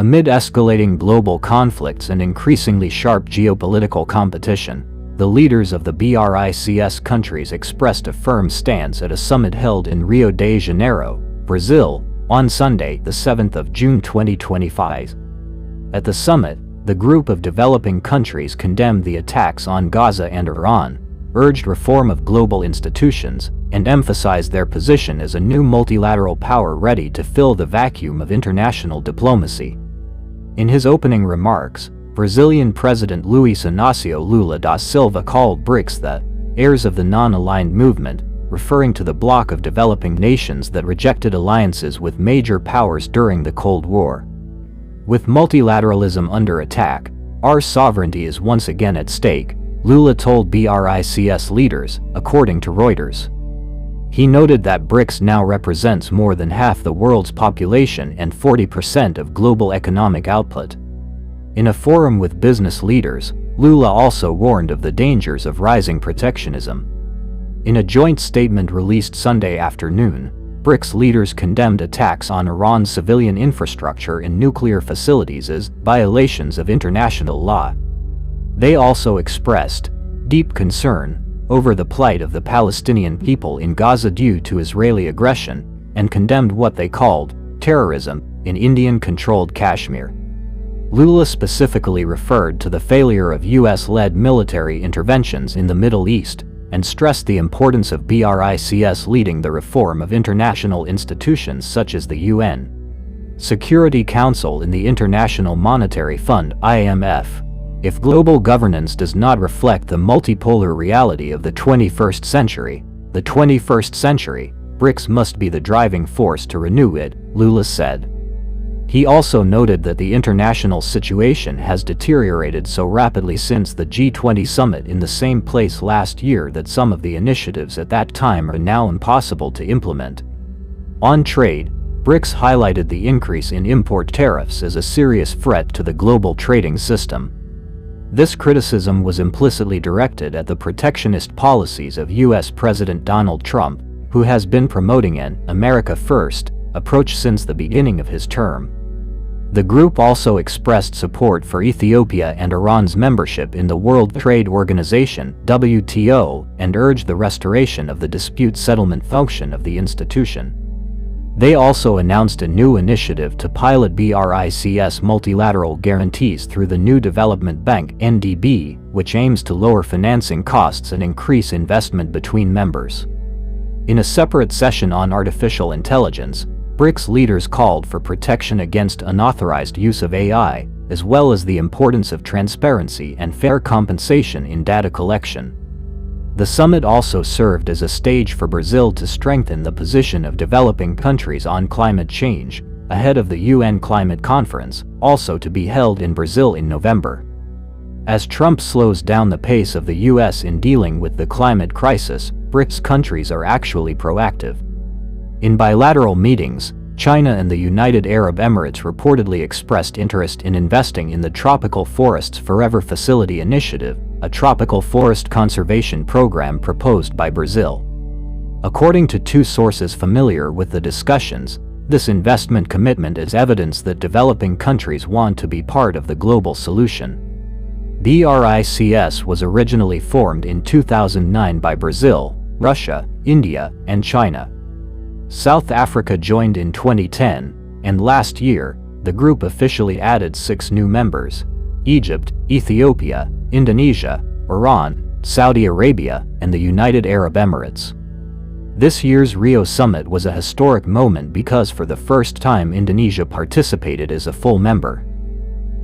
Amid escalating global conflicts and increasingly sharp geopolitical competition, the leaders of the BRICS countries expressed a firm stance at a summit held in Rio de Janeiro, Brazil, on Sunday, the 7th of June 2025. At the summit, the group of developing countries condemned the attacks on Gaza and Iran, urged reform of global institutions, and emphasized their position as a new multilateral power ready to fill the vacuum of international diplomacy. In his opening remarks, Brazilian President Luiz Inácio Lula da Silva called BRICS the heirs of the non-aligned movement, referring to the bloc of developing nations that rejected alliances with major powers during the Cold War. With multilateralism under attack, our sovereignty is once again at stake, Lula told BRICS leaders, according to Reuters. He noted that BRICS now represents more than half the world's population and 40% of global economic output. In a forum with business leaders, Lula also warned of the dangers of rising protectionism. In a joint statement released Sunday afternoon, BRICS leaders condemned attacks on Iran's civilian infrastructure and nuclear facilities as violations of international law. They also expressed deep concern over the plight of the Palestinian people in Gaza due to Israeli aggression, and condemned what they called terrorism in Indian-controlled Kashmir. Lula specifically referred to the failure of US-led military interventions in the Middle East, and stressed the importance of BRICS leading the reform of international institutions such as the UN Security Council and the International Monetary Fund (IMF). If global governance does not reflect the multipolar reality of the 21st century, BRICS must be the driving force to renew it, Lula said. He also noted that the international situation has deteriorated so rapidly since the G20 summit in the same place last year that some of the initiatives at that time are now impossible to implement. On trade, BRICS highlighted the increase in import tariffs as a serious threat to the global trading system. This criticism was implicitly directed at the protectionist policies of US President Donald Trump, who has been promoting an America First approach since the beginning of his term. The group also expressed support for Ethiopia and Iran's membership in the World Trade Organization (WTO) and urged the restoration of the dispute settlement function of the institution. They also announced a new initiative to pilot BRICS multilateral guarantees through the New Development Bank (NDB), which aims to lower financing costs and increase investment between members. In a separate session on artificial intelligence, BRICS leaders called for protection against unauthorized use of AI, as well as the importance of transparency and fair compensation in data collection. The summit also served as a stage for Brazil to strengthen the position of developing countries on climate change, ahead of the UN Climate Conference, also to be held in Brazil in November. As Trump slows down the pace of the US in dealing with the climate crisis, BRICS countries are actually proactive. In bilateral meetings, China and the United Arab Emirates reportedly expressed interest in investing in the Tropical Forests Forever Facility Initiative, a tropical forest conservation program proposed by Brazil. According to two sources familiar with the discussions, this investment commitment is evidence that developing countries want to be part of the global solution. BRICS was originally formed in 2009 by Brazil, Russia, India, and China. South Africa joined in 2010, and last year, the group officially added 6 new members: Egypt, Ethiopia, Indonesia, Iran, Saudi Arabia, and the United Arab Emirates. This year's Rio summit was a historic moment because for the first time Indonesia participated as a full member.